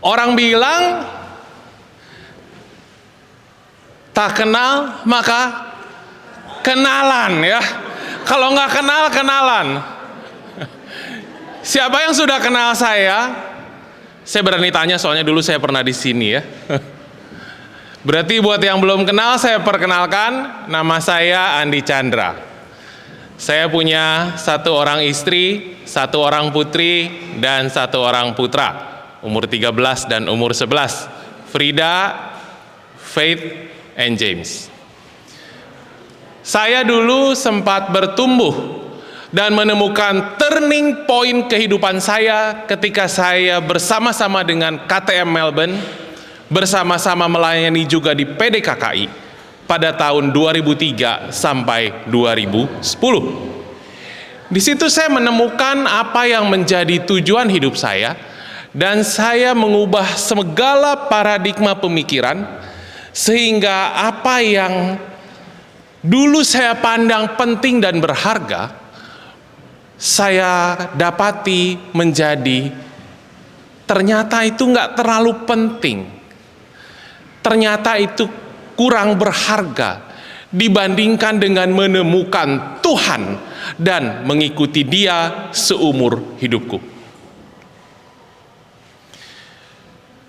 Orang bilang tak kenal maka kenalan ya. Kalau nggak kenal, kenalan. Siapa yang sudah kenal saya? Saya berani tanya soalnya dulu saya pernah di sini ya. Berarti buat yang belum kenal, saya perkenalkan, nama saya Andi Chandra. Saya punya 1 orang istri, 1 orang putri, dan 1 orang putra, umur 13 dan umur 11, Frida, Faith, and James. Saya dulu sempat bertumbuh dan menemukan turning point kehidupan saya ketika saya bersama-sama dengan KTM Melbourne, bersama-sama melayani juga di PDKKI pada tahun 2003 sampai 2010. Di situ saya menemukan apa yang menjadi tujuan hidup saya, dan saya mengubah segala paradigma pemikiran sehingga apa yang dulu saya pandang penting dan berharga, saya dapati menjadi ternyata itu nggak terlalu penting. Ternyata itu kurang berharga dibandingkan dengan menemukan Tuhan dan mengikuti Dia seumur hidupku.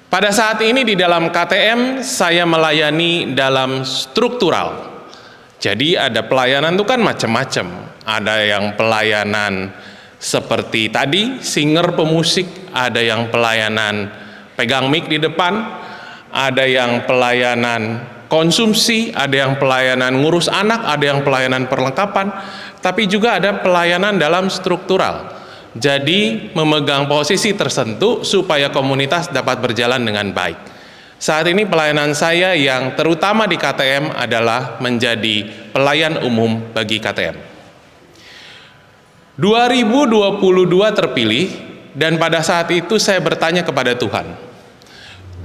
Pada saat ini di dalam KTM saya melayani dalam struktural. Jadi ada pelayanan itu kan macam-macam. Ada yang pelayanan seperti tadi, singer pemusik, ada yang pelayanan pegang mic di depan, ada yang pelayanan konsumsi, ada yang pelayanan ngurus anak, ada yang pelayanan perlengkapan, tapi juga ada pelayanan dalam struktural. Jadi memegang posisi tertentu supaya komunitas dapat berjalan dengan baik. Saat ini pelayanan saya yang terutama di KTM adalah menjadi pelayan umum bagi KTM. 2022 terpilih, dan pada saat itu saya bertanya kepada Tuhan,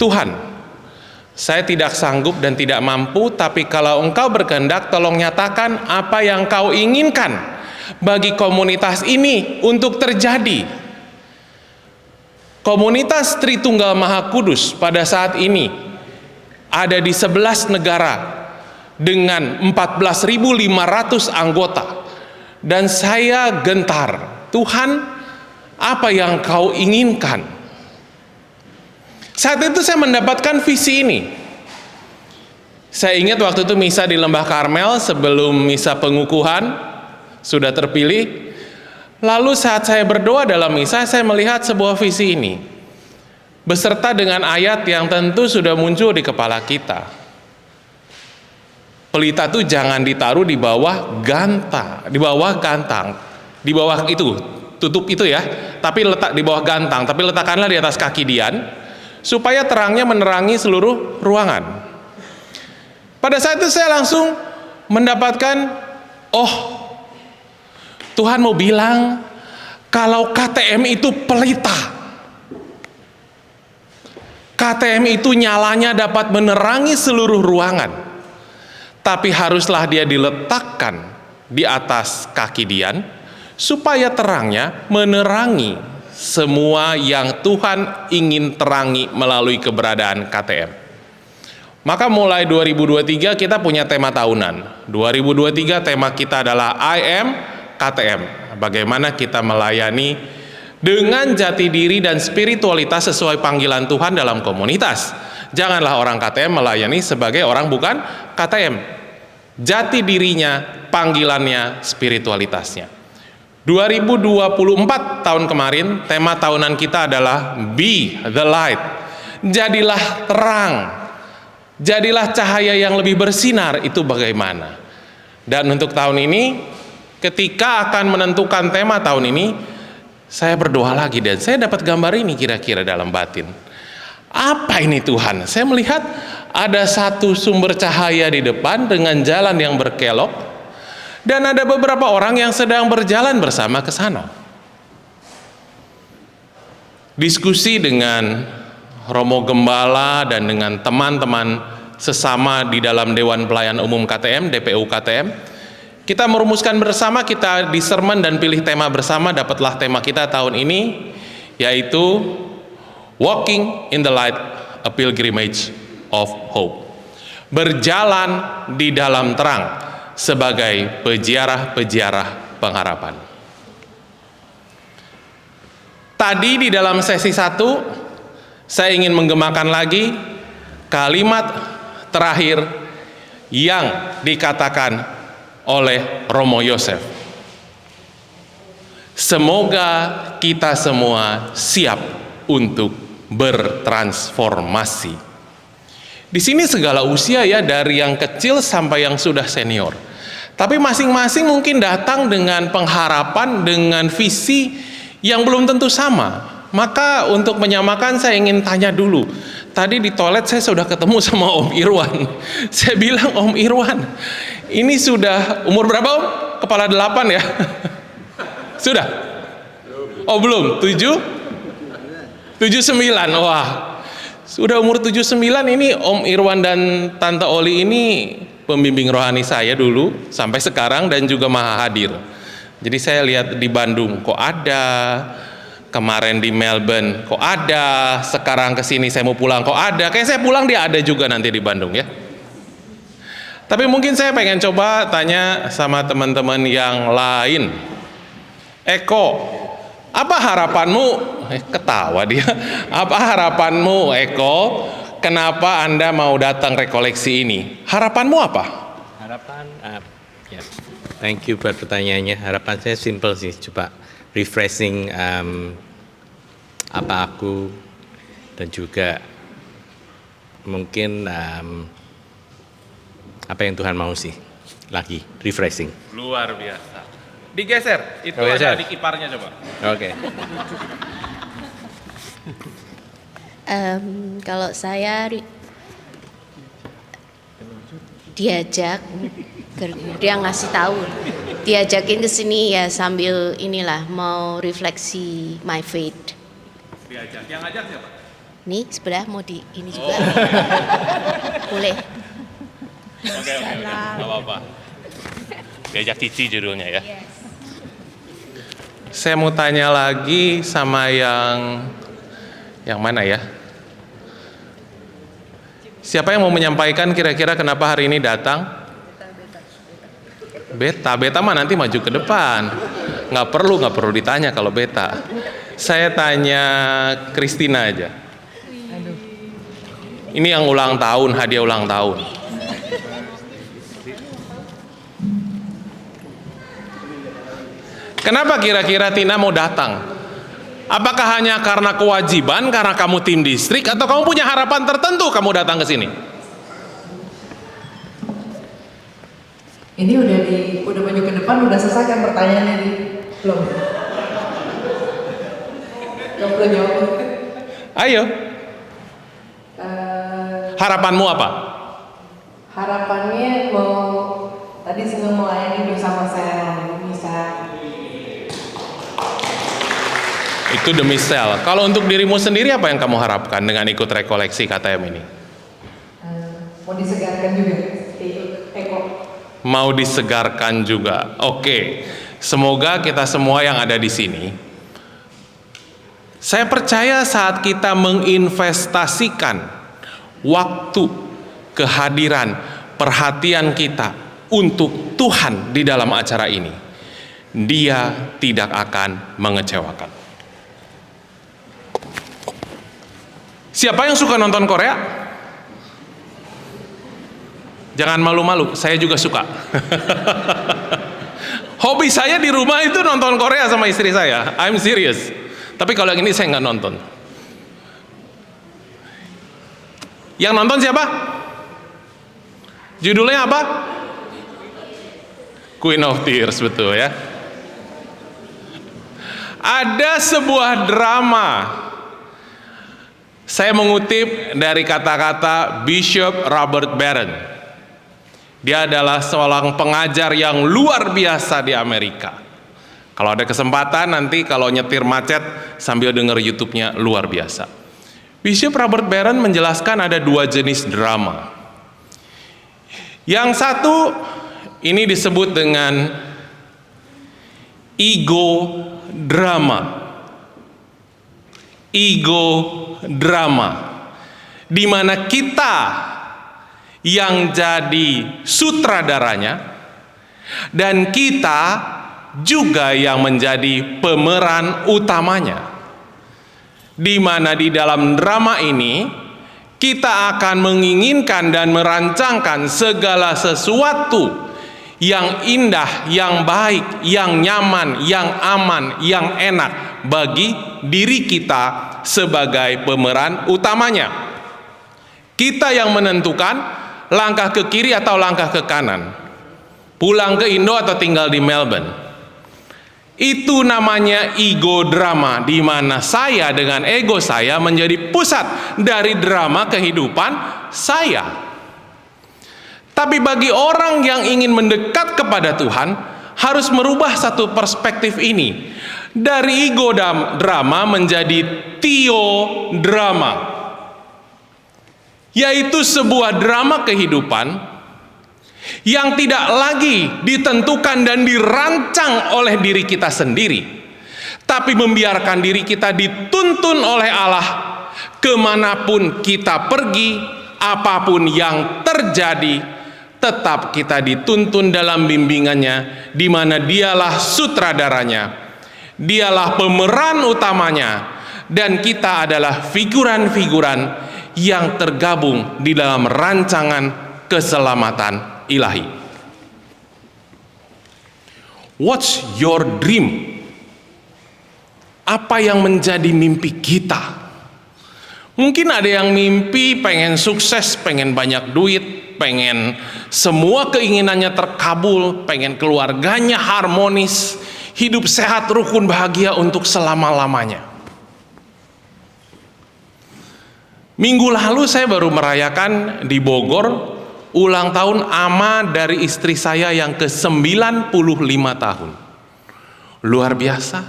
Tuhan, saya tidak sanggup dan tidak mampu, tapi kalau Engkau berkehendak, tolong nyatakan apa yang Kau inginkan bagi komunitas ini untuk terjadi. Komunitas Tritunggal Maha Kudus pada saat ini ada di 11 negara dengan 14.500 anggota. Dan saya gentar, Tuhan, apa yang Kau inginkan? Saat itu saya mendapatkan visi ini. Saya ingat waktu itu misa di Lembah Karmel sebelum misa pengukuhan sudah terpilih. Lalu saat saya berdoa dalam misa, saya melihat sebuah visi ini beserta dengan ayat yang tentu sudah muncul di kepala kita. Pelita itu jangan ditaruh di bawah gantang, di bawah gantang, di bawah itu tutup itu ya, tapi letak di bawah gantang, tapi letakkanlah di atas kaki Dian, supaya terangnya menerangi seluruh ruangan. Pada saat itu saya langsung mendapatkan, oh, Tuhan mau bilang kalau KTM itu pelita. KTM itu nyalanya dapat menerangi seluruh ruangan, tapi haruslah dia diletakkan di atas kaki Dian supaya terangnya menerangi semua yang Tuhan ingin terangi melalui keberadaan KTM. Maka mulai 2023 kita punya tema tahunan. 2023 tema kita adalah I am KTM. Bagaimana kita melayani dengan jati diri dan spiritualitas sesuai panggilan Tuhan dalam komunitas. Janganlah orang KTM melayani sebagai orang bukan KTM. Jati dirinya, panggilannya, spiritualitasnya. 2024 tahun kemarin, tema tahunan kita adalah Be the Light. Jadilah terang, jadilah cahaya yang lebih bersinar. Itu bagaimana? Dan untuk tahun ini, ketika akan menentukan tema tahun ini, saya berdoa lagi dan saya dapat gambar ini kira-kira dalam batin. Apa ini Tuhan? Saya melihat ada satu sumber cahaya di depan dengan jalan yang berkelok, dan ada beberapa orang yang sedang berjalan bersama ke sana. Diskusi dengan Romo Gembala dan dengan teman-teman sesama di dalam Dewan Pelayan Umum KTM, DPU KTM, kita merumuskan bersama, kita disermen dan pilih tema bersama, dapatlah tema kita tahun ini, yaitu Walking in the light, a pilgrimage of hope. Berjalan di dalam terang sebagai peziarah-peziarah pengharapan. Tadi di dalam sesi 1 saya ingin menggemakan lagi kalimat terakhir yang dikatakan oleh Romo Yosef. Semoga kita semua siap untuk bertransformasi. Di sini segala usia ya, dari yang kecil sampai yang sudah senior. Tapi masing-masing mungkin datang dengan pengharapan, dengan visi yang belum tentu sama. Maka untuk menyamakan saya ingin tanya dulu. Tadi di toilet saya sudah ketemu sama Om Irwan. Saya bilang, Om Irwan, ini sudah umur berapa Om? Kepala 8 ya? Sudah? Oh belum? 7? 79, wah. Sudah umur 79 ini Om Irwan dan Tante Oli ini pembimbing rohani saya dulu sampai sekarang dan juga maha hadir. Jadi saya lihat di Bandung kok ada, kemarin di Melbourne kok ada, sekarang kesini saya mau pulang kok ada. Kayak saya pulang dia ada juga nanti di Bandung ya. Tapi mungkin saya pengen coba tanya sama teman-teman yang lain. Eko, apa harapanmu? Ketawa dia. Apa harapanmu, Eko? Kenapa Anda mau datang rekoleksi ini? Harapanmu apa? Harapan, ya. Thank you buat pertanyaannya. Harapan saya simple sih, coba refreshing apa aku dan juga mungkin apa yang Tuhan mau sih lagi refreshing. Luar biasa. Digeser, itu Geser. ada di kiparnya coba. Oke. Kalau saya diajak, dia ngasih tahu, diajakin ke sini ya sambil inilah mau refleksi my faith. Diajak, yang ngajak siapa? Nih sebelah mau di ini juga, boleh. Oke, nggak apa-apa. Diajak Cici judulnya ya. Saya mau tanya lagi sama yang mana ya? Siapa yang mau menyampaikan kira-kira kenapa hari ini datang? Beta mah nanti maju ke depan. Nggak perlu ditanya kalau beta. Saya tanya Christina aja. Ini yang ulang tahun, hadiah ulang tahun. Kenapa kira-kira Tina mau datang? Apakah hanya karena kewajiban, karena kamu tim distrik, atau kamu punya harapan tertentu kamu datang ke sini? Ini udah maju ke depan, udah selesai kan pertanyaannya di belum? Gak perlu jawab. Ayo. Harapanmu apa? Harapannya mau tadi senang melayani bersama saya bisa. Itu demi sel. Kalau untuk dirimu sendiri apa yang kamu harapkan dengan ikut rekoleksi KTM ini? Mau disegarkan juga, ikut Eko. Mau disegarkan juga. Oke. Semoga kita semua yang ada di sini, saya percaya saat kita menginvestasikan waktu, kehadiran, perhatian kita untuk Tuhan di dalam acara ini, Dia tidak akan mengecewakan. Siapa yang suka nonton Korea? Jangan malu-malu, saya juga suka. Hobi saya di rumah itu nonton Korea sama istri saya. I'm serious. Tapi kalau yang ini saya nggak nonton. Yang nonton siapa? Judulnya apa? Queen of Tears, betul ya. Ada sebuah drama. Saya mengutip dari kata-kata Bishop Robert Barron. Dia adalah seorang pengajar yang luar biasa di Amerika. Kalau ada kesempatan nanti kalau nyetir macet sambil denger YouTube-nya, luar biasa. Bishop Robert Barron menjelaskan ada dua jenis drama. Yang satu ini disebut dengan ego drama. ego drama, di mana kita yang jadi sutradaranya dan kita juga yang menjadi pemeran utamanya, di mana di dalam drama ini kita akan menginginkan dan merancangkan segala sesuatu yang indah, yang baik, yang nyaman, yang aman, yang enak bagi diri kita sebagai pemeran utamanya. Kita yang menentukan langkah ke kiri atau langkah ke kanan, pulang ke Indo atau tinggal di Melbourne. Itu namanya ego drama, di mana saya dengan ego saya menjadi pusat dari drama kehidupan saya. Tapi bagi orang yang ingin mendekat kepada Tuhan, harus merubah satu perspektif ini. Dari ego drama menjadi theodrama, yaitu sebuah drama kehidupan yang tidak lagi ditentukan dan dirancang oleh diri kita sendiri, tapi membiarkan diri kita dituntun oleh Allah kemanapun kita pergi, apapun yang terjadi, tetap kita dituntun dalam bimbingannya, di mana dialah sutradaranya, dialah pemeran utamanya, dan kita adalah figuran-figuran yang tergabung di dalam rancangan keselamatan ilahi. What's your dream? Apa yang menjadi mimpi kita? Mungkin ada yang mimpi pengen sukses, pengen banyak duit, pengen semua keinginannya terkabul, pengen keluarganya harmonis, hidup sehat, rukun, bahagia untuk selama-lamanya. Minggu lalu saya baru merayakan di Bogor ulang tahun ama dari istri saya yang ke-95 tahun. Luar biasa,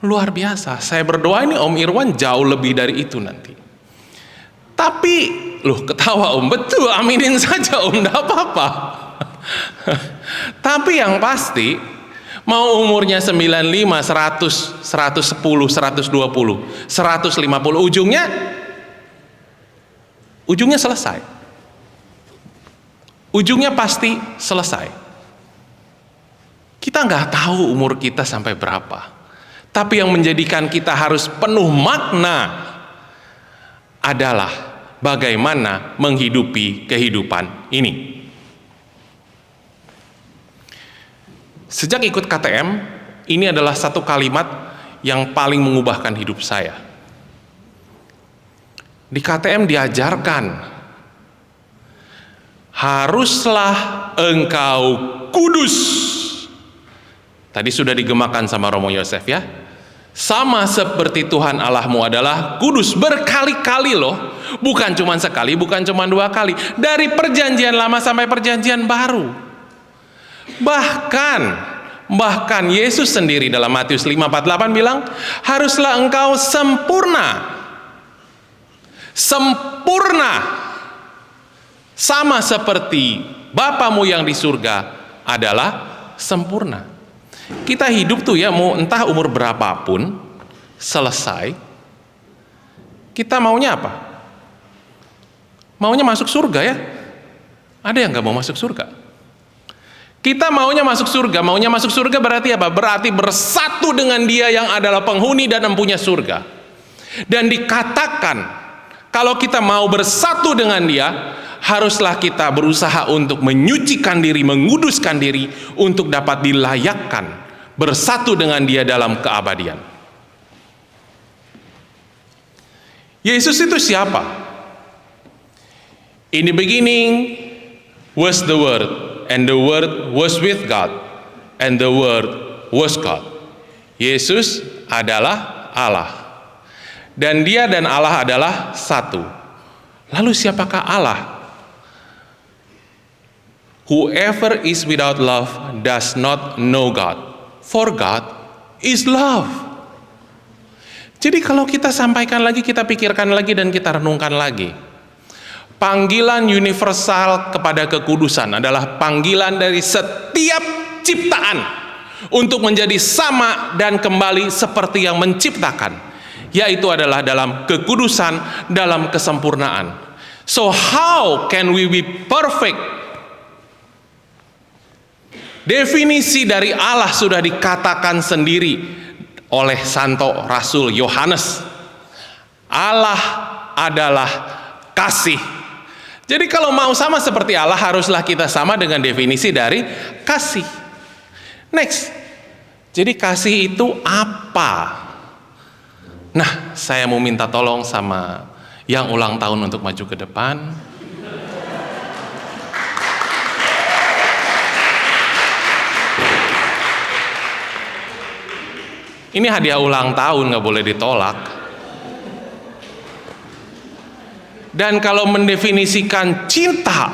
luar biasa. Saya berdoa ini Om Irwan jauh lebih dari itu nanti. Tapi, loh ketawa Om, betul, aminin saja Om, enggak apa-apa. Tapi yang pasti, mau umurnya 95, 100, 110, 120, 150, ujungnya selesai. Ujungnya pasti selesai. Kita nggak tahu umur kita sampai berapa. Tapi yang menjadikan kita harus penuh makna adalah bagaimana menghidupi kehidupan ini. Sejak ikut KTM, ini adalah satu kalimat yang paling mengubahkan hidup saya. Di KTM diajarkan, haruslah engkau kudus. Tadi sudah digemakan sama Romo Yosef ya. Sama seperti Tuhan Allahmu adalah kudus, berkali-kali loh. Bukan cuma sekali, bukan cuma 2 kali. Dari perjanjian lama sampai perjanjian baru. Bahkan Yesus sendiri dalam Matius 5:48 bilang, haruslah engkau sempurna. Sempurna. Sama seperti Bapamu yang di surga adalah sempurna. Kita hidup tuh ya, mau entah umur berapapun, selesai, kita maunya apa? Maunya masuk surga ya? Ada yang gak mau masuk surga? Kita maunya masuk surga berarti apa? Berarti bersatu dengan Dia yang adalah penghuni dan empunya surga. Dan dikatakan, kalau kita mau bersatu dengan Dia, haruslah kita berusaha untuk menyucikan diri, menguduskan diri, untuk dapat dilayakkan bersatu dengan Dia dalam keabadian. Yesus itu siapa? In the beginning was the Word, and the Word was with God, and the Word was God. Yesus adalah Allah, dan Dia dan Allah adalah satu. Lalu siapakah Allah? Whoever is without love does not know God, for God is love. Jadi kalau kita sampaikan lagi, kita pikirkan lagi, dan kita renungkan lagi, panggilan universal kepada kekudusan adalah panggilan dari setiap ciptaan untuk menjadi sama dan kembali seperti yang menciptakan, yaitu adalah dalam kekudusan, dalam kesempurnaan. So how can we be perfect? Definisi dari Allah sudah dikatakan sendiri oleh Santo Rasul Yohanes. Allah adalah kasih. Jadi kalau mau sama seperti Allah, haruslah kita sama dengan definisi dari kasih. Next. Jadi kasih itu apa? Nah, saya mau minta tolong sama yang ulang tahun untuk maju ke depan. Ini hadiah ulang tahun, nggak boleh ditolak. Dan kalau mendefinisikan cinta,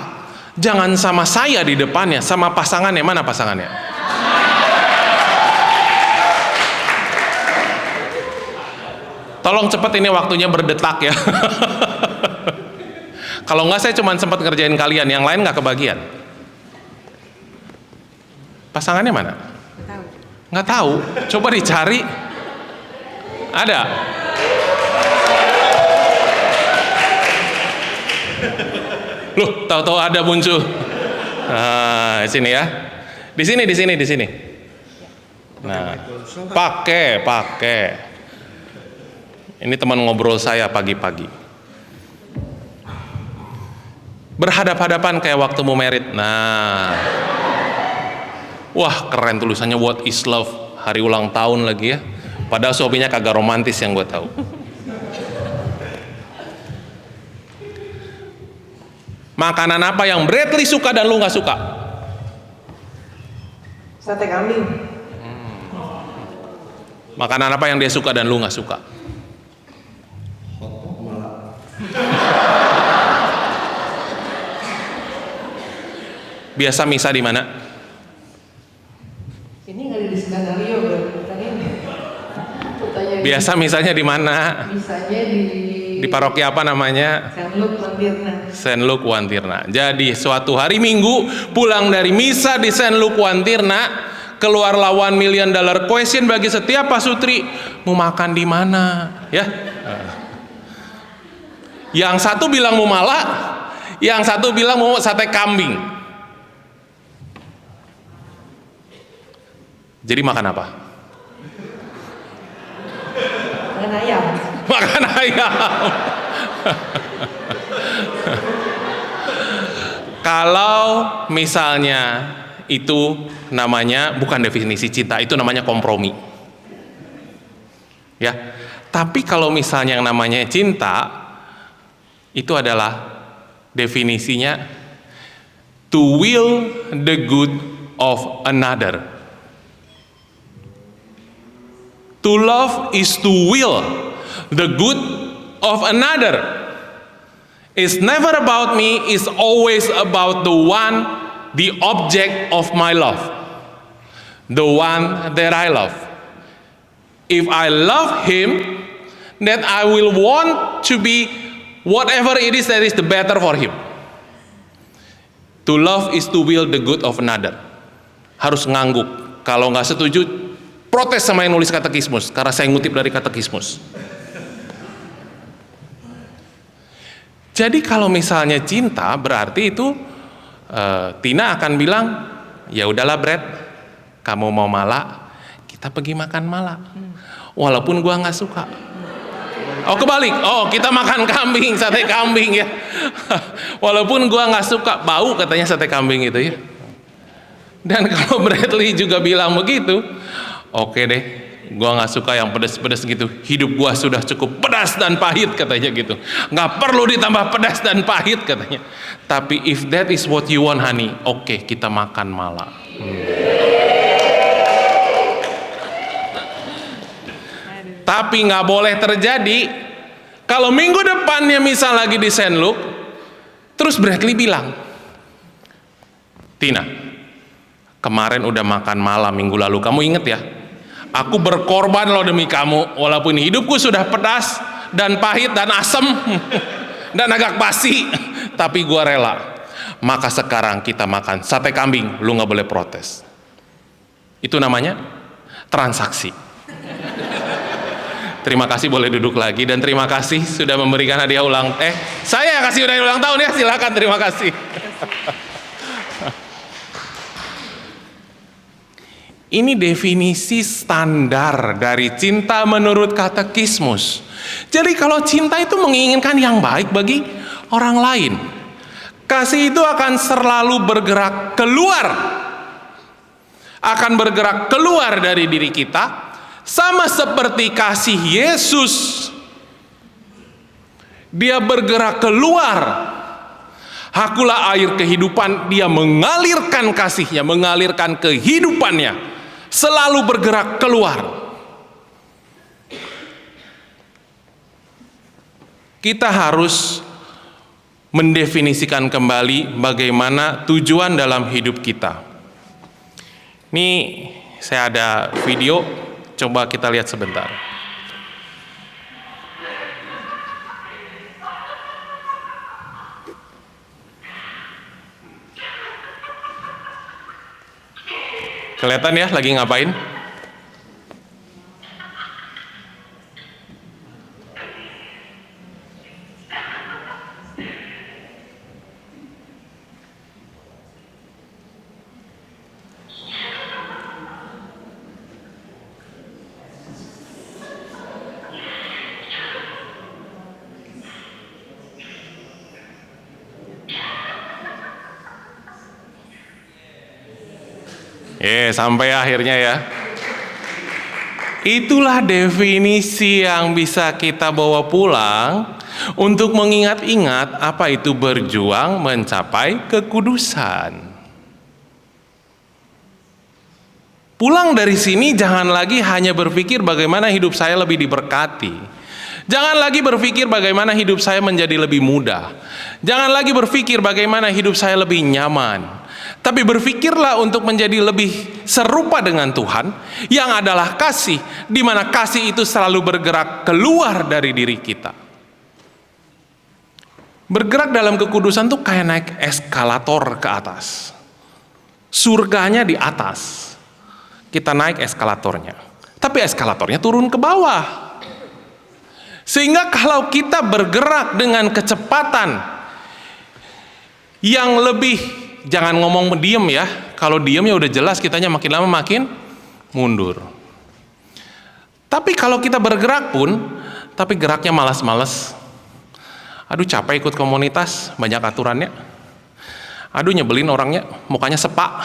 jangan sama saya di depannya, sama pasangannya. Mana pasangannya? Tolong cepat, ini waktunya berdetak ya. Kalau nggak, saya cuma sempat ngerjain kalian, yang lain nggak kebagian. Pasangannya mana? Nggak tahu. Coba dicari. Ada? Loh, tahu-tahu ada muncul. Nah, di sini ya. Di sini. Nah, pakai. Ini teman ngobrol saya pagi-pagi. Berhadap-hadapan kayak waktu mau merit. Nah. Wah, keren tulisannya What is Love, hari ulang tahun lagi ya. Padahal suaminya kagak romantis yang gue tahu. Makanan apa yang Bradley suka dan lu nggak suka? Sate kambing. Makanan apa yang dia suka dan lu nggak suka? Biasa misa di mana? Ini nggak ada di skenario pertanyaannya. Biasa misanya di mana? Misalnya Di paroki apa namanya? Saint Luke Wantirna. Saint Luke Wantirna. Jadi suatu hari Minggu pulang dari misa di Saint Luke Wantirna, keluarlah $1 million question bagi setiap pasutri, mau makan di mana? Ya. Yang satu bilang mau malak, yang satu bilang mau sate kambing. Jadi makan apa? Makan ayam. Makan ayam. Kalau misalnya itu namanya bukan definisi cinta, itu namanya kompromi. Ya. Tapi kalau misalnya yang namanya cinta, itu adalah definisinya to will the good of another. To love is to will the good of another. It's never about me, it's always about the one, the object of my love. The one that I love. If I love him, then I will want to be whatever it is that is the better for him. To love is to will the good of another. Harus ngangguk. Kalau nggak setuju, protes sama yang nulis katekismus, karena saya ngutip dari katekismus. Jadi kalau misalnya cinta, berarti itu Tina akan bilang, ya udahlah Brad, kamu mau malak, kita pergi makan malak, walaupun gua nggak suka. Oh kebalik, oh kita makan kambing, sate kambing ya. Walaupun gua nggak suka, bau katanya sate kambing itu ya. Dan kalau Bradley juga bilang begitu, oke deh, gua nggak suka yang pedas-pedas gitu. Hidup gua sudah cukup pedas dan pahit katanya gitu. Nggak perlu ditambah pedas dan pahit katanya. Tapi if that is what you want honey, oke, kita makan malak. Tapi nggak boleh terjadi kalau minggu depannya misal lagi di Saint Luke, terus Bradley bilang, Tina, kemarin udah makan malam minggu lalu, kamu inget ya? Aku berkorban loh demi kamu, walaupun hidupku sudah pedas dan pahit dan asem dan agak basi, tapi gua rela. Maka sekarang kita makan sate kambing, lu nggak boleh protes. Itu namanya transaksi. Terima kasih, boleh duduk lagi, dan terima kasih sudah memberikan hadiah ulang. Saya yang kasih hadiah ulang tahun ya, silakan, terima kasih. Ini definisi standar dari cinta menurut katekismus. Jadi kalau cinta itu menginginkan yang baik bagi orang lain. Kasih itu akan selalu bergerak keluar. Akan bergerak keluar dari diri kita. Sama seperti kasih Yesus. Dia bergerak keluar. Hakulah air kehidupan, dia mengalirkan kasihnya, mengalirkan kehidupannya. Selalu bergerak keluar. Kita harus mendefinisikan kembali bagaimana tujuan dalam hidup kita. Ini saya ada video. Coba kita lihat sebentar. Kelihatan ya lagi ngapain? Sampai akhirnya ya. Itulah definisi yang bisa kita bawa pulang untuk mengingat-ingat apa itu berjuang mencapai kekudusan. Pulang dari sini jangan lagi hanya berpikir bagaimana hidup saya lebih diberkati. Jangan lagi berpikir bagaimana hidup saya menjadi lebih mudah. Jangan lagi berpikir bagaimana hidup saya lebih nyaman. Tapi berpikirlah untuk menjadi lebih serupa dengan Tuhan yang adalah kasih, di mana kasih itu selalu bergerak keluar dari diri kita. Bergerak dalam kekudusan tuh kayak naik eskalator ke atas. Surganya di atas. Kita naik eskalatornya. Tapi eskalatornya turun ke bawah. Sehingga kalau kita bergerak dengan kecepatan yang lebih, jangan ngomong diem ya. Kalau diem ya udah jelas kitanya makin lama makin mundur. Tapi kalau kita bergerak pun, tapi geraknya malas-malas. Aduh capek ikut komunitas, banyak aturannya. Aduh nyebelin orangnya, mukanya sepak.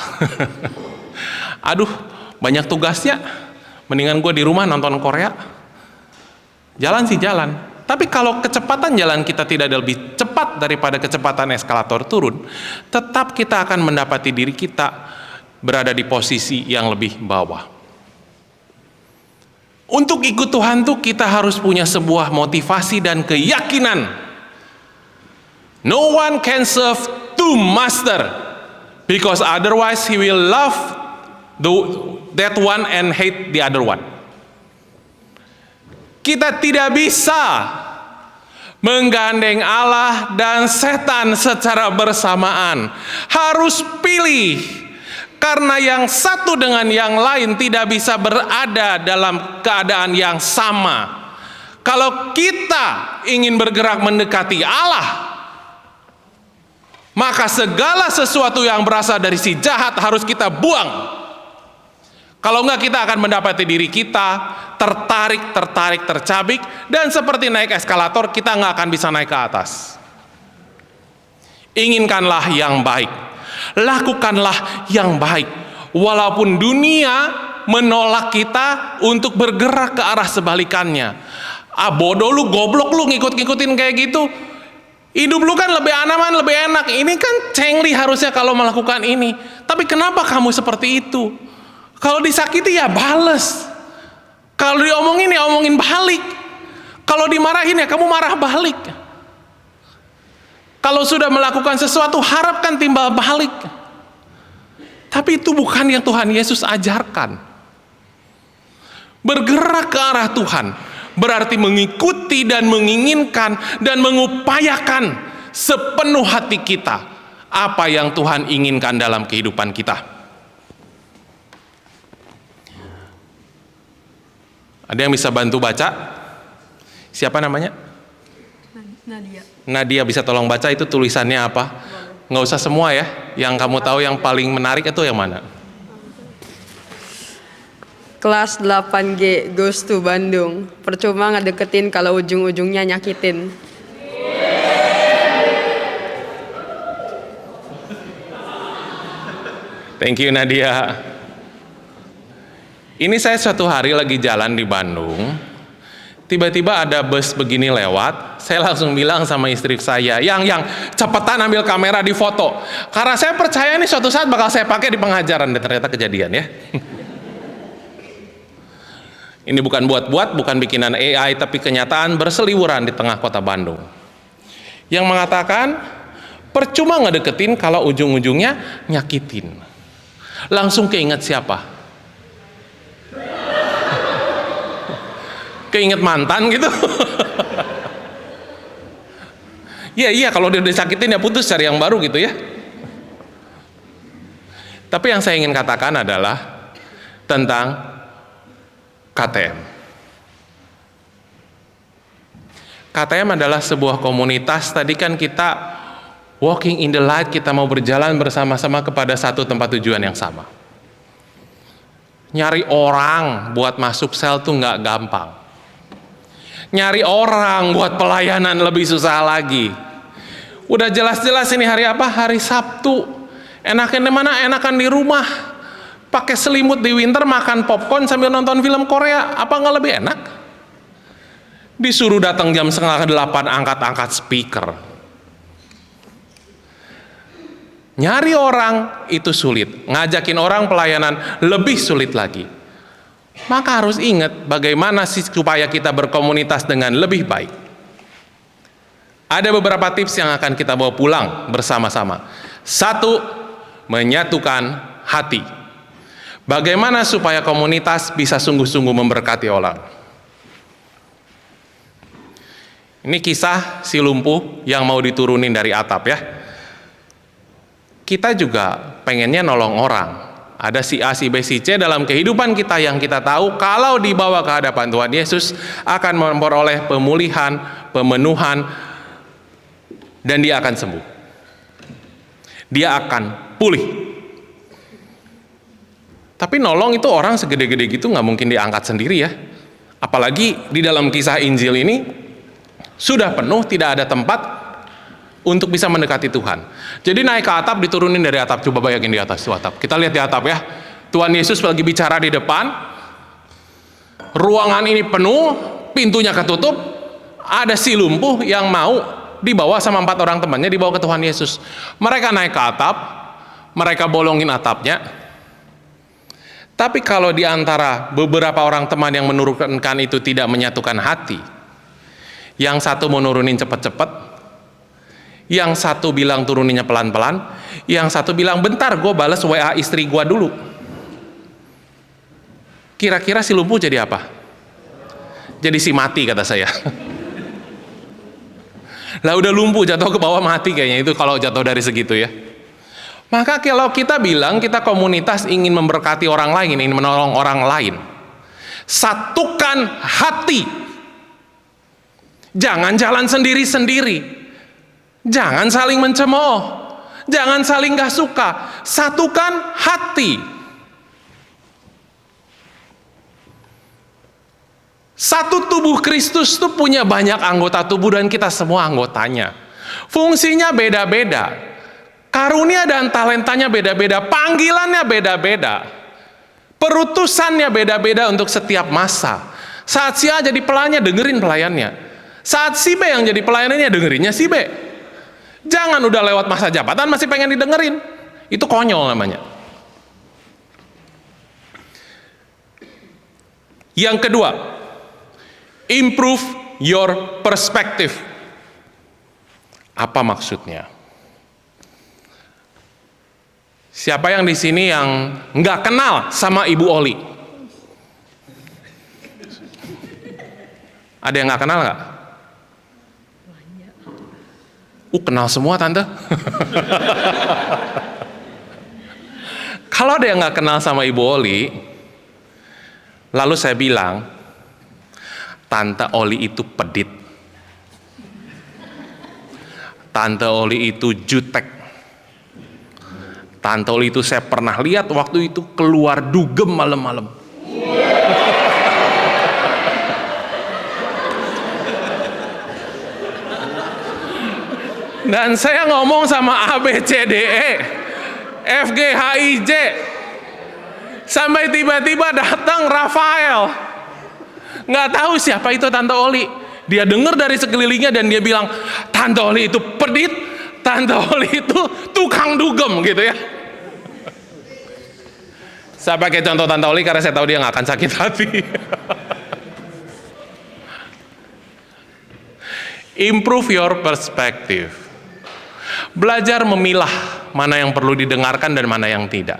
Aduh banyak tugasnya, mendingan gue di rumah nonton Korea. Jalan sih jalan. Tapi kalau kecepatan jalan kita tidak lebih cepat daripada kecepatan eskalator turun, tetap kita akan mendapati diri kita berada di posisi yang lebih bawah. Untuk ikut Tuhan tuh kita harus punya sebuah motivasi dan keyakinan. No one can serve two master, because otherwise he will love that one and hate the other one. Kita tidak bisa menggandeng Allah dan setan secara bersamaan. Harus pilih, karena yang satu dengan yang lain tidak bisa berada dalam keadaan yang sama. Kalau kita ingin bergerak mendekati Allah, maka segala sesuatu yang berasal dari si jahat harus kita buang. Kalau enggak kita akan mendapati diri kita tertarik, tercabik, dan seperti naik eskalator kita enggak akan bisa naik ke atas. Inginkanlah yang baik, lakukanlah yang baik, walaupun dunia menolak kita untuk bergerak ke arah sebalikannya. Ah bodoh lu, goblok lu ngikut-ngikutin kayak gitu. Hidup lu kan lebih aman, lebih enak. Ini kan cengli harusnya kalau melakukan ini. Tapi kenapa kamu seperti itu? Kalau disakiti ya bales. Kalau diomongin ya omongin balik. Kalau dimarahin ya kamu marah balik. Kalau sudah melakukan sesuatu harapkan timbal balik. Tapi itu bukan yang Tuhan Yesus ajarkan. Bergerak ke arah Tuhan berarti mengikuti dan menginginkan dan mengupayakan sepenuh hati kita apa yang Tuhan inginkan dalam kehidupan kita. Ada yang bisa bantu baca? Siapa namanya? Nadia. Nadia, bisa tolong baca itu tulisannya apa? Nggak usah semua ya. Yang kamu tahu yang paling menarik itu yang mana? Kelas 8G goes to Bandung. Percuma ngedeketin kalau ujung-ujungnya nyakitin. Thank you Nadia. Ini saya suatu hari lagi jalan di Bandung. Tiba-tiba ada bus begini lewat. Saya langsung bilang sama istri saya, yang cepetan ambil kamera di foto. Karena saya percaya ini suatu saat bakal saya pakai di pengajaran. Dan ternyata kejadian ya. Ini bukan buat-buat, bukan bikinan AI, tapi kenyataan berseliweran di tengah kota Bandung. Yang mengatakan, percuma ngedeketin kalau ujung-ujungnya nyakitin. Langsung keinget siapa? Keinget mantan gitu. Iya, kalau dia disakitin ya putus, cari yang baru gitu ya. Tapi yang saya ingin katakan adalah tentang KTM. KTM adalah sebuah komunitas. Tadi kan kita walking in the light, kita mau berjalan bersama-sama kepada satu tempat tujuan yang sama. Nyari orang buat masuk sel tuh nggak gampang. Nyari orang buat pelayanan lebih susah lagi. Udah jelas-jelas ini hari apa? Hari Sabtu. Enakan di mana? Enakan di rumah. Pakai selimut di winter, makan popcorn sambil nonton film Korea. Apa nggak lebih enak? Disuruh datang jam 7:30, angkat-angkat speaker. Nyari orang itu sulit, ngajakin orang pelayanan lebih sulit lagi. Maka harus ingat bagaimana sih supaya kita berkomunitas dengan lebih baik. Ada beberapa tips yang akan kita bawa pulang bersama-sama. 1, menyatukan hati. Bagaimana supaya komunitas bisa sungguh-sungguh memberkati orang. Ini kisah si lumpuh yang mau diturunin dari atap ya. Kita juga pengennya nolong orang. Ada si A, si B, si C dalam kehidupan kita yang kita tahu kalau dibawa ke hadapan Tuhan Yesus akan memperoleh pemulihan, pemenuhan, dan dia akan sembuh. Dia akan pulih. Tapi nolong itu orang segede-gede gitu nggak mungkin diangkat sendiri ya. Apalagi di dalam kisah Injil ini sudah penuh, tidak ada tempat untuk bisa mendekati Tuhan. Jadi naik ke atap, diturunin dari atap. Coba bayangin di atas itu atap. Kita lihat di atap ya. Tuhan Yesus lagi bicara di depan. Ruangan ini penuh, pintunya ketutup. Ada si lumpuh yang mau dibawa sama 4 orang temannya, dibawa ke Tuhan Yesus. Mereka naik ke atap, mereka bolongin atapnya. Tapi kalau di antara beberapa orang teman yang menurunkan itu tidak menyatukan hati, yang satu mau nurunin cepat-cepat, yang satu bilang turuninnya pelan-pelan, yang satu bilang bentar gue bales WA istri gue dulu. Kira-kira si lumpuh jadi apa? Jadi si mati kata saya. Lah udah lumpuh jatuh ke bawah mati kayaknya itu kalau jatuh dari segitu ya. Maka kalau kita bilang kita komunitas ingin memberkati orang lain, ingin menolong orang lain, satukan hati. Jangan jalan sendiri-sendiri. Jangan saling mencemooh. Jangan saling gak suka. Satukan hati. Satu tubuh Kristus itu punya banyak anggota tubuh dan kita semua anggotanya. Fungsinya beda-beda. Karunia dan talentanya beda-beda. Panggilannya beda-beda. Perutusannya beda-beda untuk setiap masa. Saat si A jadi pelayannya, dengerin pelayannya. Saat si B yang jadi pelayanannya, dengerinnya si B. Jangan udah lewat masa jabatan masih pengen didengerin. Itu konyol namanya. Yang kedua, improve your perspective. Apa maksudnya? Siapa yang di sini yang nggak kenal sama Ibu Oli? Ada yang nggak kenal nggak? Kenal semua tante. Kalau ada yang nggak kenal sama Ibu Oli, lalu saya bilang, Tante Oli itu pedit. Tante Oli itu jutek. Tante Oli itu saya pernah lihat waktu itu keluar dugem malam-malam. Dan saya ngomong sama A, B, C, D, E, F, G, H, I, J. Sampai tiba-tiba datang Rafael. Nggak tahu siapa itu Tante Oli. Dia dengar dari sekelilingnya dan dia bilang, Tante Oli itu pedit, Tante Oli itu tukang dugem gitu ya. Saya pakai contoh Tante Oli karena saya tahu dia nggak akan sakit hati. Improve your perspective. Belajar memilah mana yang perlu didengarkan dan mana yang tidak.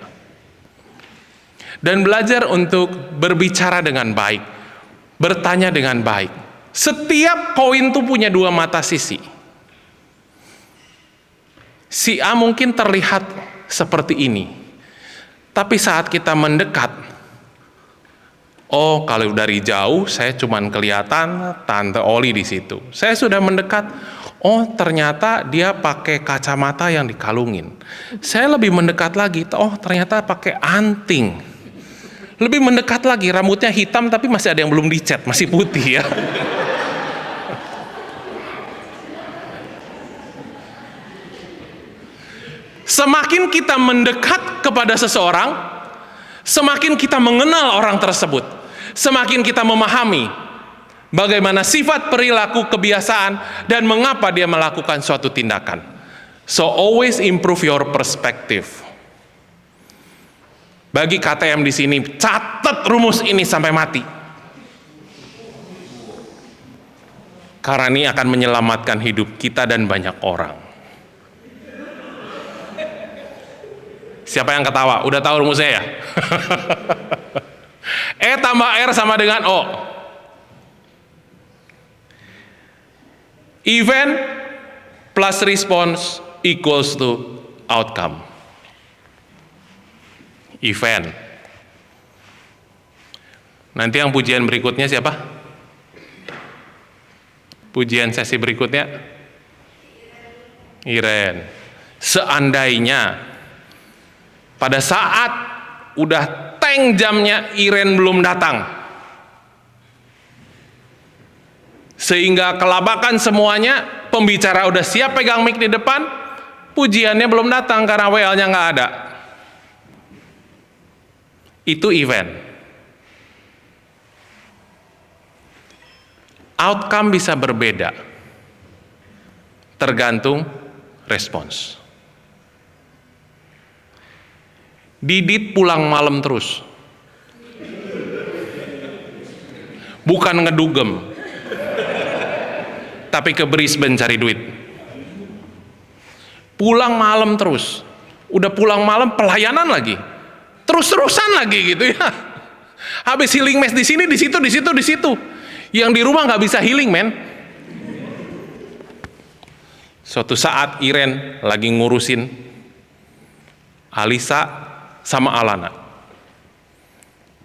Dan belajar untuk berbicara dengan baik, bertanya dengan baik. Setiap koin itu punya dua mata sisi. Si A mungkin terlihat seperti ini, tapi saat kita mendekat, oh kalau dari jauh saya cuman kelihatan Tante Oli di situ. Saya sudah mendekat, oh ternyata dia pakai kacamata yang dikalungin. Saya lebih mendekat lagi, oh ternyata pakai anting. Lebih mendekat lagi, rambutnya hitam tapi masih ada yang belum dicat, masih putih ya. Semakin kita mendekat kepada seseorang, semakin kita mengenal orang tersebut, semakin kita memahami bagaimana sifat, perilaku, kebiasaan, dan mengapa dia melakukan suatu tindakan. So always improve your perspective. Bagi KTM di sini, catat rumus ini sampai mati. Karena ini akan menyelamatkan hidup kita dan banyak orang. Siapa yang ketawa? Udah tahu rumusnya ya? E tambah R sama dengan O. Event plus response equals to outcome. Event. Nanti yang pujian berikutnya siapa? Pujian sesi berikutnya? Iren. Seandainya pada saat udah teng jamnya Iren belum datang, sehingga kelabakan semuanya, pembicara udah siap pegang mic di depan, pujiannya belum datang karena WL-nya nggak ada. Itu event. Outcome bisa berbeda, tergantung respons. Didit pulang malam terus, bukan ngedugem, tapi ke Brisbane cari duit. Pulang malam terus, udah pulang malam pelayanan lagi, terus-terusan lagi gitu ya. Habis healing mes di sini, di situ, di situ, di situ. Yang di rumah nggak bisa healing men. Suatu saat Iren lagi ngurusin Alisa sama Alana.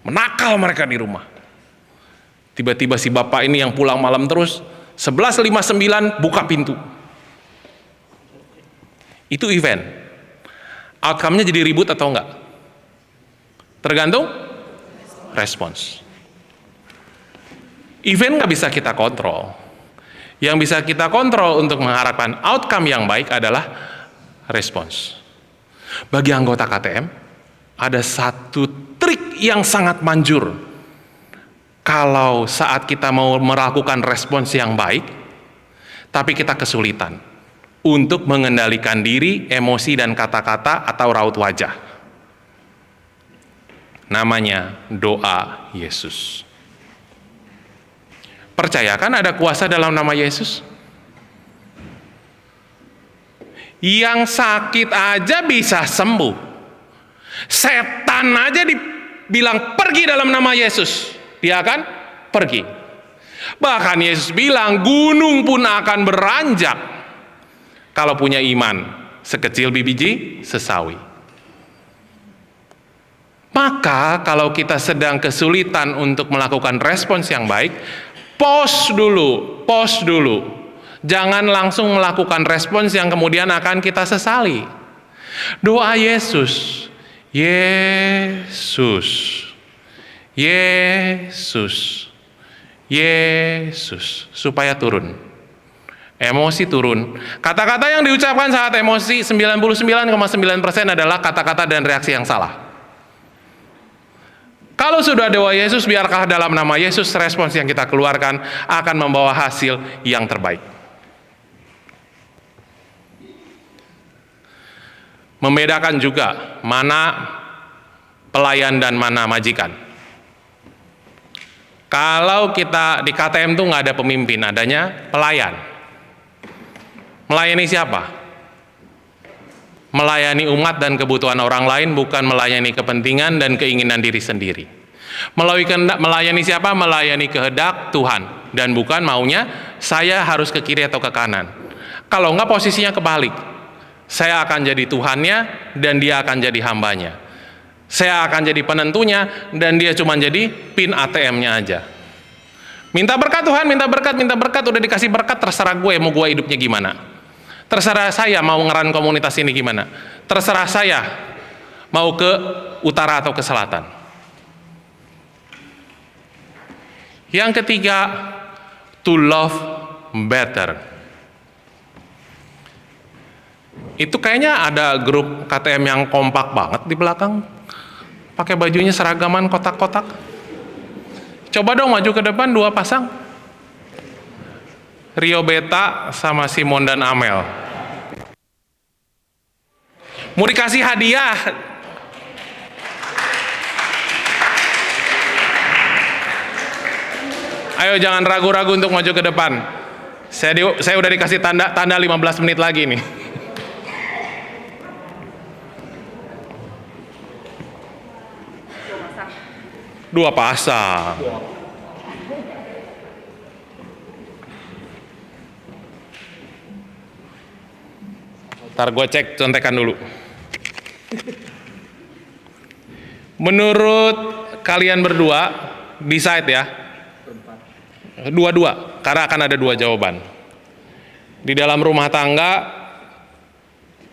Menakal mereka di rumah. Tiba-tiba si bapak ini yang pulang malam terus, 11:59 buka pintu. Itu event. Outcome-nya jadi ribut atau enggak? Tergantung respons. Event nggak bisa kita kontrol. Yang bisa kita kontrol untuk mengharapkan outcome yang baik adalah respons. Bagi anggota KTM, ada satu trik yang sangat manjur. Kalau saat kita mau melakukan respons yang baik, tapi kita kesulitan untuk mengendalikan diri, emosi, dan kata-kata atau raut wajah. Namanya doa Yesus. Percayakan ada kuasa dalam nama Yesus? Yang sakit aja bisa sembuh. Setan aja dibilang pergi dalam nama Yesus, dia akan pergi. Bahkan Yesus bilang gunung pun akan beranjak kalau punya iman sekecil biji sesawi. Maka kalau kita sedang kesulitan untuk melakukan respons yang baik, pause dulu. Jangan langsung melakukan respons yang kemudian akan kita sesali. Doa Yesus, Yesus, Yesus, Yesus, supaya turun. Emosi turun. Kata-kata yang diucapkan saat emosi 99,9% adalah kata-kata dan reaksi yang salah. Kalau sudah doa Yesus, biarkah dalam nama Yesus respons yang kita keluarkan akan membawa hasil yang terbaik. Membedakan juga mana pelayan dan mana majikan. Kalau kita di KTM tuh nggak ada pemimpin, adanya pelayan. Melayani siapa? Melayani umat dan kebutuhan orang lain, bukan melayani kepentingan dan keinginan diri sendiri. Melayani siapa? Melayani kehendak Tuhan, dan bukan maunya saya harus ke kiri atau ke kanan. Kalau enggak, posisinya kebalik. Saya akan jadi Tuhannya dan dia akan jadi hambanya. Saya akan jadi penentunya dan dia cuma jadi pin ATM-nya aja. Minta berkat Tuhan, minta berkat, udah dikasih berkat, terserah gue mau gue hidupnya gimana. Terserah saya mau ngeran komunitas ini gimana. Terserah saya mau ke utara atau ke selatan. Yang ketiga, to love better. Itu kayaknya ada grup KTM yang kompak banget di belakang. Pakai bajunya seragaman kotak-kotak. Coba dong maju ke depan, dua pasang. Rio Beta sama Simon dan Amel. Mau dikasih hadiah. Ayo jangan ragu-ragu untuk maju ke depan. Saya udah dikasih tanda 15 menit lagi nih. Dua pasang. Ntar gue cek contekan dulu. Menurut kalian berdua, decide ya. Dua-dua, karena akan ada dua jawaban. Di dalam rumah tangga,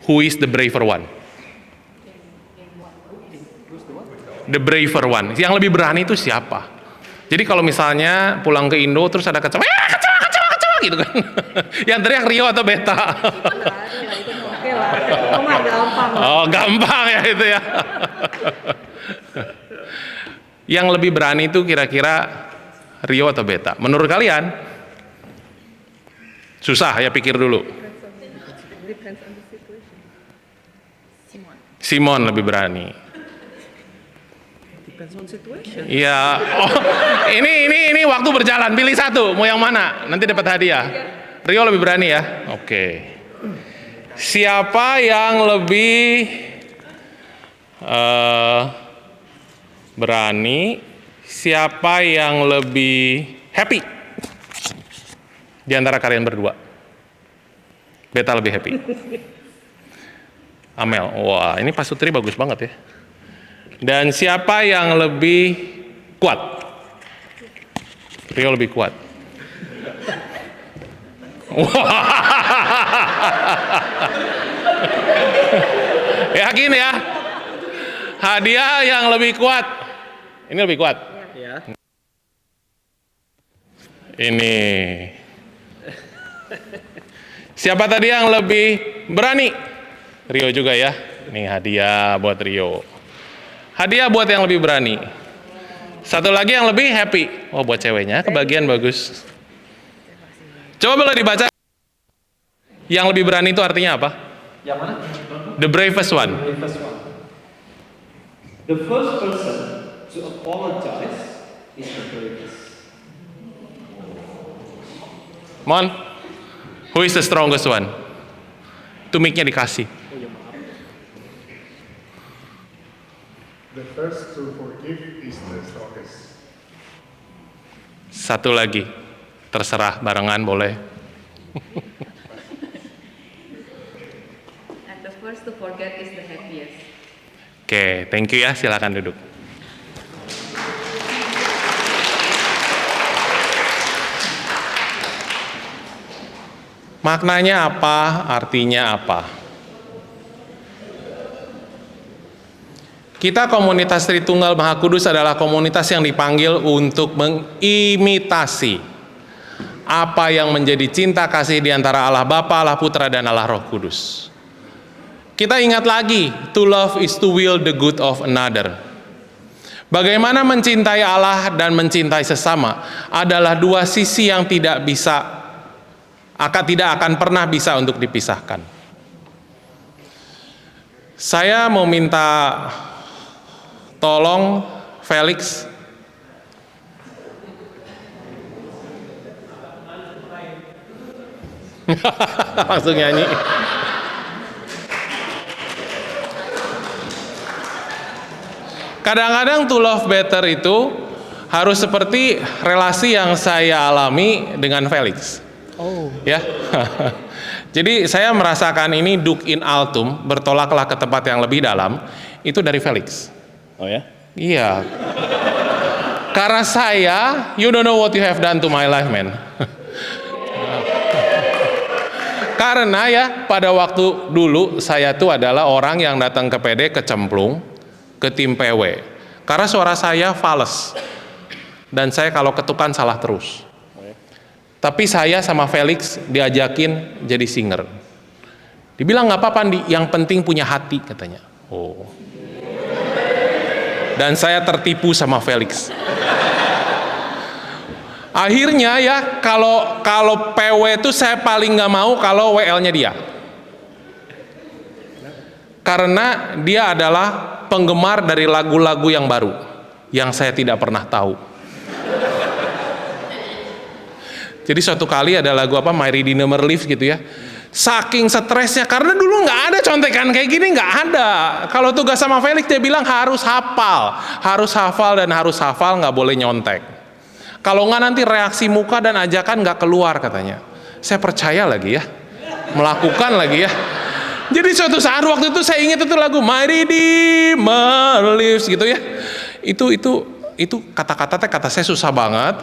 who is the braver one? The braver one. Yang lebih berani itu siapa? Jadi kalau misalnya pulang ke Indo terus ada kecoa gitu kan. Yang teriak Rio atau Beta? Oh, gampang ya itu ya. Yang lebih berani itu kira-kira Rio atau Beta? Menurut kalian? Susah ya, pikir dulu. Simon lebih berani. Iya. Oh, ini waktu berjalan. Pilih satu. Mau yang mana? Nanti dapat hadiah. Rio lebih berani ya. Oke. Siapa yang lebih berani? Siapa yang lebih happy? Di antara kalian berdua. Beta lebih happy. Amel. Wah, ini Pak Sutri bagus banget ya. Dan siapa yang lebih kuat? Rio lebih kuat. Yakin ya? Hadiah yang lebih kuat. Ini lebih kuat. Ini. Siapa tadi yang lebih berani? Rio juga ya. Nih hadiah buat Rio. Hadiah buat yang lebih berani. Satu lagi yang lebih happy. Oh, buat ceweknya, kebagian bagus. Coba boleh dibaca. Yang lebih berani itu artinya apa? Yang mana? The bravest one. The first person to apologize is the bravest. Mon, who is the strongest one? Itu mic-nya dikasih. The first to forgive is the strongest. Satu lagi, terserah barengan boleh. And the first to forget is the happiest. Oke, thank you ya, silakan duduk. Maknanya apa? Artinya apa? Kita komunitas Tritunggal Maha Kudus adalah komunitas yang dipanggil untuk mengimitasi apa yang menjadi cinta kasih di antara Allah Bapa, Allah Putra, dan Allah Roh Kudus. Kita ingat lagi, to love is to will the good of another. Bagaimana mencintai Allah dan mencintai sesama adalah dua sisi yang tidak akan pernah bisa untuk dipisahkan. Saya mau minta tolong Felix langsung nyanyi. Kadang-kadang to love better itu harus seperti relasi yang saya alami dengan Felix. Ya. Jadi saya merasakan ini duk in altum, bertolaklah ke tempat yang lebih dalam, itu dari Felix. Oh ya? Iya. Karena saya, you don't know what you have done to my life, man. Karena ya pada waktu dulu saya tuh adalah orang yang datang ke PD kecemplung ke tim PW. Karena suara saya fals. Dan saya kalau ketukan salah terus. Tapi saya sama Felix diajakin jadi singer. Dibilang nggak apa-apa, yang penting punya hati katanya. Oh. Dan saya tertipu sama Felix. Akhirnya ya kalau PW itu saya paling nggak mau kalau WL-nya dia. Karena dia adalah penggemar dari lagu-lagu yang baru yang saya tidak pernah tahu. Jadi suatu kali ada lagu apa, My Redeemer Lives gitu ya. Saking stresnya, karena dulu nggak ada contekan kayak gini, nggak ada. Kalau tugas sama Felix dia bilang harus hafal dan harus hafal, nggak boleh nyontek. Kalau nggak nanti reaksi muka dan ajakan nggak keluar katanya. Saya percaya lagi ya, melakukan lagi ya. Jadi suatu saat waktu itu saya ingat itu lagu My Redeemer Lives gitu ya. Itu kata saya susah banget,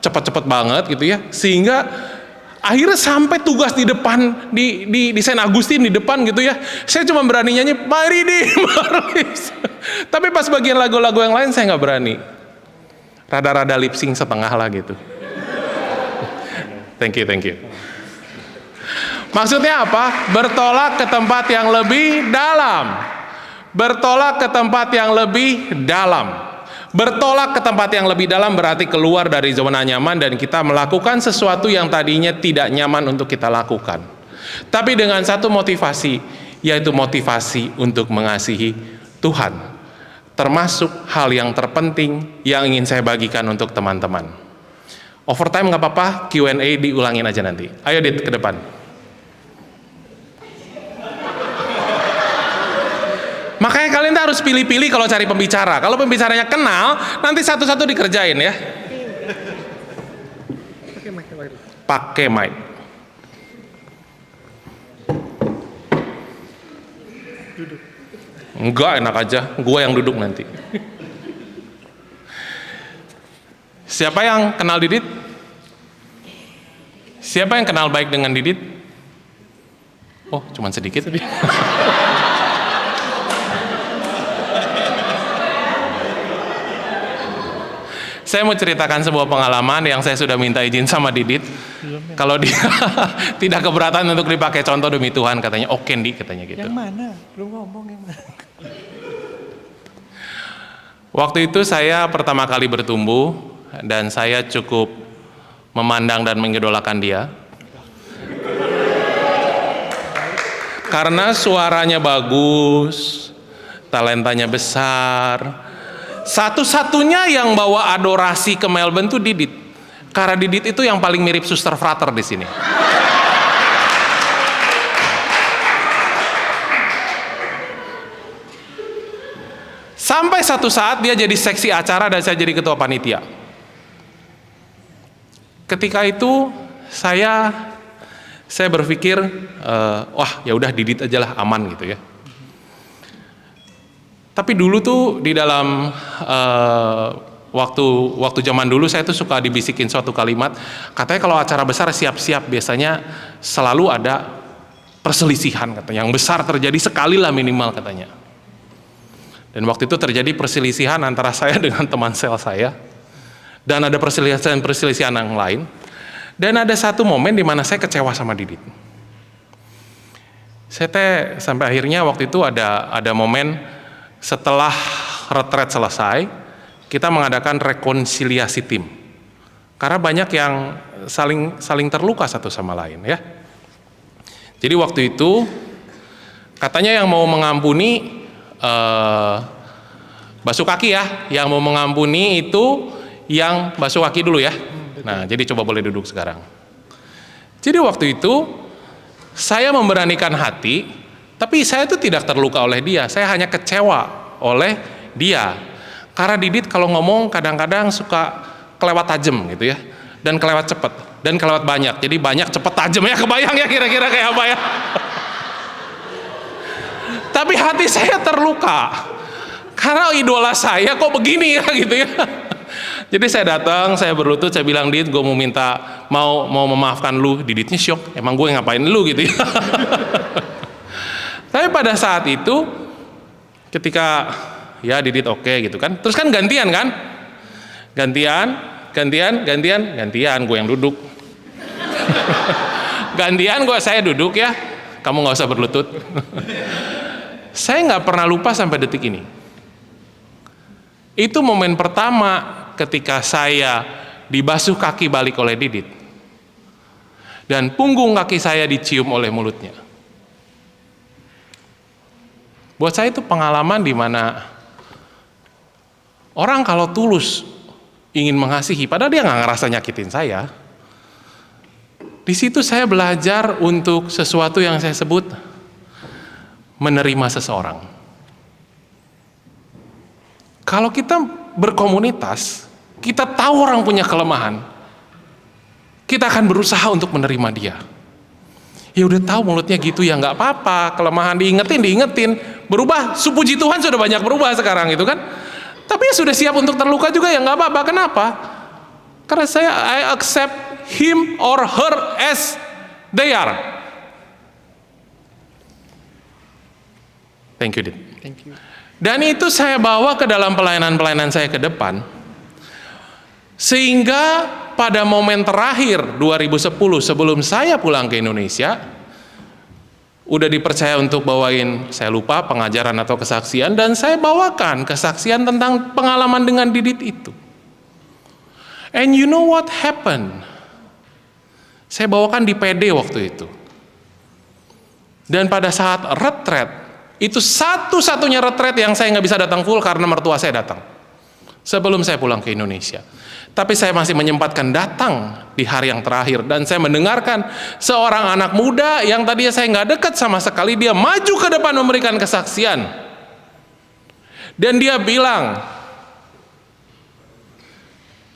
cepet-cepet banget gitu ya. Sehingga akhirnya sampai tugas di depan di Saint Augustine di depan gitu ya. Saya cuma berani nyanyi My Redeemer Lives. Tapi pas bagian lagu-lagu yang lain saya nggak berani. Rada-rada lip sync setengah lah gitu. Thank you. Maksudnya apa? Bertolak ke tempat yang lebih dalam. Bertolak ke tempat yang lebih dalam. Bertolak ke tempat yang lebih dalam berarti keluar dari zona nyaman dan kita melakukan sesuatu yang tadinya tidak nyaman untuk kita lakukan. Tapi dengan satu motivasi, yaitu motivasi untuk mengasihi Tuhan. Termasuk hal yang terpenting yang ingin saya bagikan untuk teman-teman. Overtime nggak apa-apa, Q&A diulangin aja nanti. Ayo Dit, ke depan. Makanya kalian harus pilih-pilih kalau cari pembicara. Kalau pembicaranya kenal, nanti satu-satu dikerjain ya. Pakai mic. Enggak, enak aja. Gua yang duduk nanti. Siapa yang kenal Didit? Siapa yang kenal baik dengan Didit? Oh, cuman sedikit. Saya mau ceritakan sebuah pengalaman yang saya sudah minta izin sama Didit. Kalau dia tidak keberatan untuk dipakai contoh demi Tuhan, katanya oke Di, katanya gitu. Yang mana? Belum ngomong yang mana? Waktu itu saya pertama kali bertumbuh dan saya cukup memandang dan mengidolakan dia. Karena suaranya bagus, talentanya besar. Satu-satunya yang bawa adorasi ke Melbourne tuh Didit. Karena Didit itu yang paling mirip Suster Frater di sini. Sampai satu saat dia jadi seksi acara dan saya jadi ketua panitia. Ketika itu saya berpikir, wah ya udah Didit aja lah, aman gitu ya. Tapi dulu tuh di dalam waktu zaman dulu saya tuh suka dibisikin suatu kalimat, katanya kalau acara besar siap-siap, biasanya selalu ada perselisihan katanya, yang besar terjadi sekali lah minimal katanya. Dan waktu itu terjadi perselisihan antara saya dengan teman sel saya, dan ada perselisihan yang lain, dan ada satu momen di mana saya kecewa sama Didit. Saya sampai akhirnya waktu itu ada momen setelah retret selesai, kita mengadakan rekonsiliasi tim. Karena banyak yang saling terluka satu sama lain ya. Jadi waktu itu katanya yang mau mengampuni basuh kaki ya, yang mau mengampuni itu yang basuh kaki dulu ya. Nah, jadi coba boleh duduk sekarang. Jadi waktu itu saya memberanikan hati, tapi saya itu tidak terluka oleh dia, saya hanya kecewa oleh dia. Karena Didit kalau ngomong kadang-kadang suka kelewat tajam gitu ya, dan kelewat cepet, dan kelewat banyak. Jadi banyak cepet tajam ya, kebayang ya kira-kira kayak apa ya. Tapi hati saya terluka, karena idola saya kok begini ya gitu ya. Jadi saya datang, saya berlutut, saya bilang, Didit, gue mau memaafkan lu. Diditnya syok, emang gue ngapain lu gitu ya. Tapi pada saat itu, ketika ya Didit oke gitu kan, terus kan gantian, gue yang duduk. Gantian saya duduk ya, kamu nggak usah berlutut. Saya nggak pernah lupa sampai detik ini. Itu momen pertama ketika saya dibasuh kaki balik oleh Didit, dan punggung kaki saya dicium oleh mulutnya. Buat saya itu pengalaman di mana orang kalau tulus ingin mengasihi, padahal dia nggak ngerasa nyakitin saya. Di situ saya belajar untuk sesuatu yang saya sebut menerima seseorang. Kalau kita berkomunitas, kita tahu orang punya kelemahan, kita akan berusaha untuk menerima dia. Ya udah tahu mulutnya gitu ya, nggak apa-apa, kelemahan diingetin, berubah. Puji Tuhan sudah banyak berubah sekarang itu kan. Tapi ya sudah siap untuk terluka juga ya nggak apa-apa. Kenapa? Karena I accept him or her as they are. Thank you, Dit. Thank you. Dan itu saya bawa ke dalam pelayanan-pelayanan saya ke depan. Sehingga pada momen terakhir 2010 sebelum saya pulang ke Indonesia, udah dipercaya untuk bawain, saya lupa, pengajaran atau kesaksian, dan saya bawakan kesaksian tentang pengalaman dengan Didit itu. And you know what happened? Saya bawakan di PD waktu itu. Dan pada saat retret, itu satu-satunya retret yang saya nggak bisa datang full karena mertua saya datang sebelum saya pulang ke Indonesia. Tapi saya masih menyempatkan datang di hari yang terakhir, dan saya mendengarkan seorang anak muda yang tadinya saya nggak dekat sama sekali, dia maju ke depan memberikan kesaksian, dan dia bilang,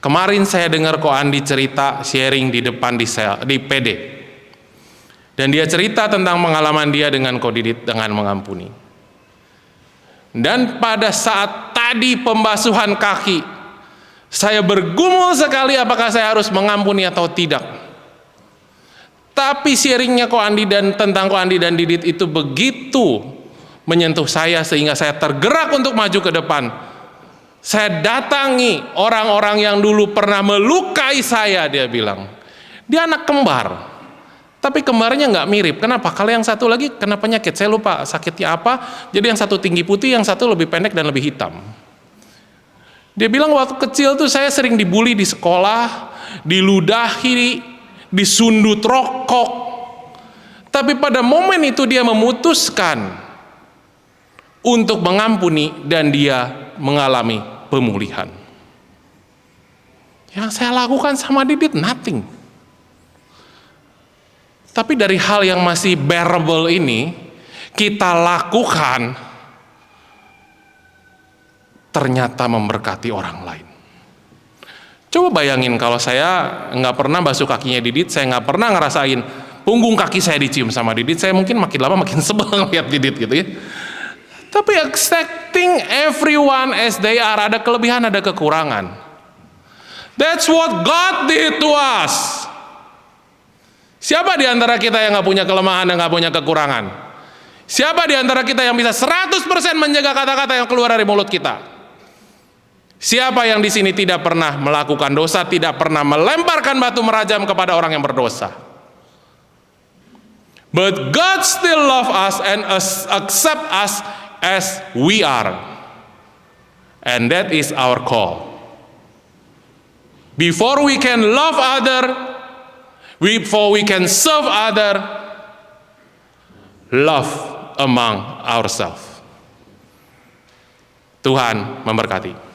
kemarin saya dengar kok Andi cerita sharing di depan di PD, dan dia cerita tentang pengalaman dia dengan Ko Didit dengan mengampuni. Dan pada saat tadi pembasuhan kaki, saya bergumul sekali apakah saya harus mengampuni atau tidak. Tapi sharingnya Ko Andi dan tentang Ko Andi dan Didit itu begitu menyentuh saya sehingga saya tergerak untuk maju ke depan. Saya datangi orang-orang yang dulu pernah melukai saya, dia bilang. Dia anak kembar. Tapi kembarnya nggak mirip. Kenapa? Kalau yang satu lagi kena penyakit, saya lupa sakitnya apa. Jadi yang satu tinggi putih, yang satu lebih pendek dan lebih hitam. Dia bilang waktu kecil tuh saya sering dibully di sekolah, diludahi, disundut rokok. Tapi pada momen itu dia memutuskan untuk mengampuni dan dia mengalami pemulihan. Yang saya lakukan sama Didit nothing. Tapi dari hal yang masih bearable ini, kita lakukan, ternyata memberkati orang lain. Coba bayangin kalau saya nggak pernah basuh kakinya Didit, saya nggak pernah ngerasain punggung kaki saya dicium sama Didit, saya mungkin makin lama makin sebel lihat Didit gitu ya. Tapi accepting everyone as they are, ada kelebihan, ada kekurangan. That's what God did to us. Siapa di antara kita yang nggak punya kelemahan dan nggak punya kekurangan? Siapa di antara kita yang bisa 100% menjaga kata-kata yang keluar dari mulut kita? Siapa yang di sini tidak pernah melakukan dosa, tidak pernah melemparkan batu merajam kepada orang yang berdosa? But God still love us and accept us as we are. And that is our call. Before we can love other, before we can serve other, love among ourselves. Tuhan memberkati.